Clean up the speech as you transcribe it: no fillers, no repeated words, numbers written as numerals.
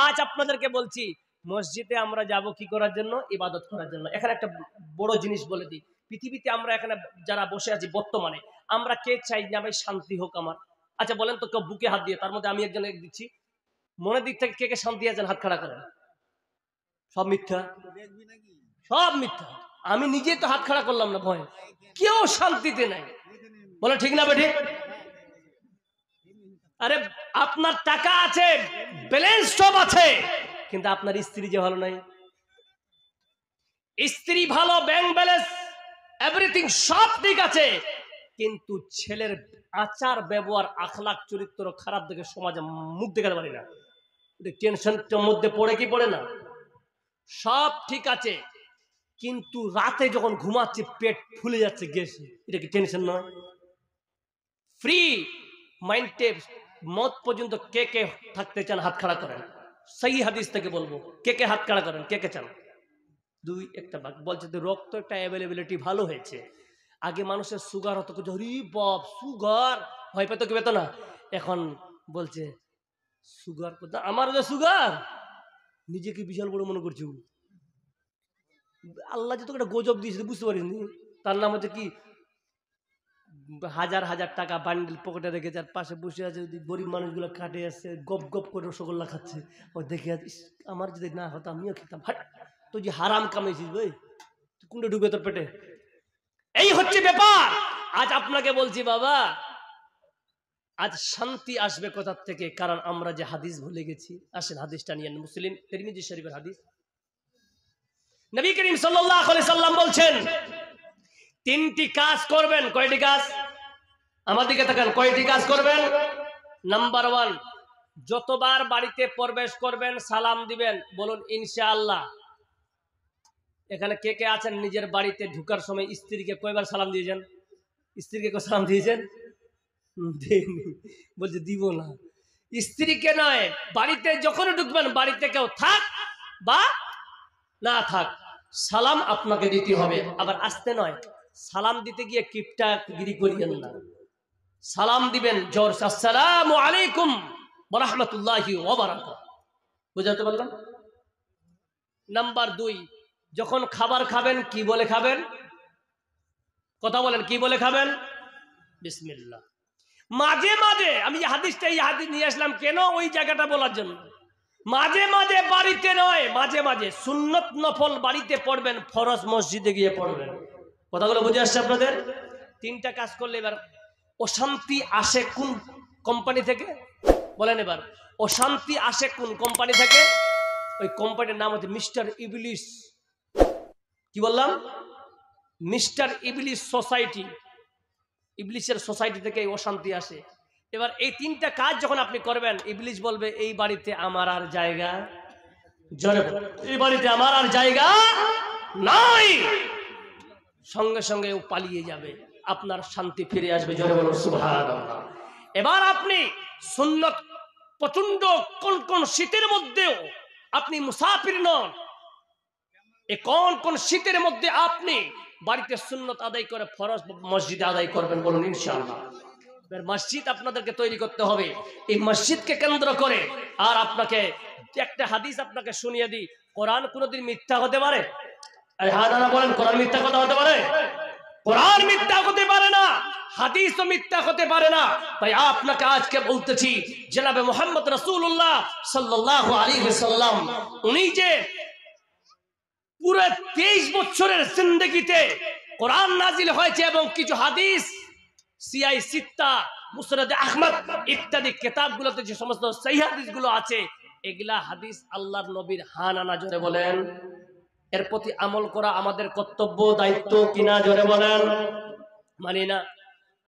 আজ আপনাদেরকে বলছি মসজিদে আমরা যাব কি করার জন্য? ইবাদত করার জন্য। এখানে একটা বড় জিনিস বলে দিই, পৃথিবীতে আমরা এখানে যারা বসে আছি বর্তমানে, আমরা কে চাই না ভাই শান্তি হোক আমার? আচ্ছা বলেন তো, কেউ বুকে হাত দিয়ে, তার মধ্যে আমি একজনে দিচ্ছি, মনের দিক থেকে কে কে শান্তি আছেন হাত খাড়া করেন। সব মিথ্যা, সব মিথ্যা। আমি নিজেই তো হাত খাড়া করলাম না ভয়, কেউ শান্তিতে নাই। বলে ঠিক না বেঠিক? আরে আপনার টাকা আছে, ব্যালেন্স সব আছে, কিন্তু আপনার স্ত্রী যে ভালো নাই। স্ত্রী ভালো, ব্যাংক ব্যালেন্স এভরিথিং সব ঠিক আছে, কিন্তু ছেলের আচার ব্যবহার আখলাক চরিত্র খারাপ দেখে সমাজে মুখ দেখাতে পারি না। টেনশনের মধ্যে পড়ে কি পড়ে না? সব ঠিক আছে, কিন্তু রাতে যখন ঘুমাচ্ছে পেট ফুলে যাচ্ছে গ্যাসে, এটা কি টেনশন নয়? ফ্রি মাইন্ডে মত পর্যন্ত কে কে থাকতে চান হাত খাড়া করেন। সেই হাদিস থেকে বলবো, কে কে হাত খাড়া করেন, কে কে চান? দুই একটা ভাগ বলছে তো রক্ত একটা অ্যাভেলেবিলিটি ভালো হয়েছে। আগে মানুষের সুগার হতো, হরি বাপ সুগার ভয় পেত, কি পেত না? এখন বলছে সুগার কোথা, আমার যে সুগার, নিজেকে বিশাল বড় মনে করছি। আল্লাহ যে তোকে একটা গজব দিয়েছে বুঝতে পারিনি। তার নাম হচ্ছে কি, হাজার হাজার টাকা বান্ডিল পকেটে রেখেছে, আর পাশে বসে আছে যদি গরিব মানুষগুলো কাটে আসছে, গপ গপ করে রসগোল্লা খাচ্ছে, ও দেখে আমার যদি না হতো আমিও খেতাম। হাট, তুই যে হারাম কামাইছিস ভাই, তুই কোনটা ঢুকে তোর পেটে? এই হচ্ছে ব্যাপার। আজ আপনাকে বলছি বাবা, আজ শান্তি আসবে কোথা থেকে? কারণ আমরা যে হাদিস ভুলে গেছি। আসেন হাদিসটা নিয়ে, মুসলিম তিরমিজি শরীফের হাদিস। নবী করিম সাল্লাল্লাহু আলাইহি সাল্লাম বলছেন, তিনটি কাজ করবেন। কয়টি কাজ? আমার দিকে তাকান, কয়টি কাজ করবেন? নাম্বার 1, যতবার বাড়িতে প্রবেশ করবেন সালাম দিবেন। বলুন ইনশাআল্লাহ। এখানে কে কে আছেন নিজের বাড়িতে ঢুকার সময় স্ত্রীকে কয়বার সালাম দিয়েছেন? স্ত্রীকে কয় সালাম দিয়েছেন? বলছে দিব না। স্ত্রীকে নয়, বাড়িতে যখন ঢুকবেন, বাড়িতে কেউ থাক বা না থাক, সালাম আপনাকে দিতে হবে। আবার আসতে নয়, সালাম দিতে গিয়ে কিপটা গিরি করিয়েন না। সালাম দিবেন জোর, আসসালামু আলাইকুম ওয়া রাহমাতুল্লাহি ওয়া বারাকাতুহু। বুঝাতে পারলাম? নাম্বার 2, যখন খাবার খাবেন কি বলে খাবেন? কথা বলেন, কি বলে খাবেন? বিসমিল্লাহ। মাঝে মাঝে আমি এই হাদিস নিয়ে আসলাম কেন? ওই জায়গাটা বলার জন্য। মাঝে মাঝে বাড়িতে নয়, মাঝে মাঝে সুন্নত নফল বাড়িতে পড়বেন, ফরজ মসজিদে গিয়ে পড়বেন। কথাগুলো বুঝে আসছে আপনাদের? 3টা কাজ করলে এবার অশান্তি আসে কোন কোম্পানি থেকে? বলেন এবার, অশান্তি আসে কোন কোম্পানি থেকে? ওই কোম্পানির নাম হচ্ছে মিস্টার ইবলিস। কি বললাম? মিস্টার ইবলিস সোসাইটি। ইবলিসের সোসাইটি থেকে এই অশান্তি আসে। এবার এই 3টা কাজ যখন আপনি করবেন, ইবলিস বলবে এই বাড়িতে আমার আর জায়গা, জোরে এই বাড়িতে আমার আর জায়গা নাই। সঙ্গে সঙ্গে ও পালিয়ে যাবে, আপনার শান্তি ফিরে আসবে। জোরে বলুন সুবহানাল্লাহ। এবার আপনি সুন্নত, প্রচন্ড কোন শীতের মধ্যেও আপনি মুসাফির নন, এই কোন শীতের মধ্যে আপনি বাড়িতে সুন্নত আদায় করে ফরজ মসজিদে আদায় করবেন। বলুন ইনশাআল্লাহ। মসজিদ আপনাদেরকে তৈরি করতে হবে, এই মসজিদকে কেন্দ্র করে। আর আপনাকে একটা হাদিস আপনাকে শুনিয়ে দিই, কোরআন কোনোদিন মিথ্যা হতে পারে? হ্যাঁ না বলেন, কোরআন মিথ্যা কথা হতে পারে? কোরআন মিথ্যা হতে পারে না, হাদিসও মিথ্যা হতে পারে না। তাই আপনাকে আজকে বলতেছি, জনাবে মুহাম্মদ রাসূলুল্লাহ সাল্লাল্লাহু আলাইহি ওয়াসাল্লাম, উনি যে পুরো 23 বছরের জিন্দেগিতে কোরআন নাজিল হয়েছে এবং কিছু হাদিস সিয়াই সিত্তা, মুসনাদ আহমদ ইত্যাদি কিতাবগুলোতে যে সমস্ত সহিহ হাদিসগুলো আছে, এগুলা হাদিস আল্লাহর নবীর। হানা না জোরে বলেন। এর প্রতি আমল করা আমাদের কর্তব্য, দায়িত্ব কিনা? জোরে বলেন। মানি না।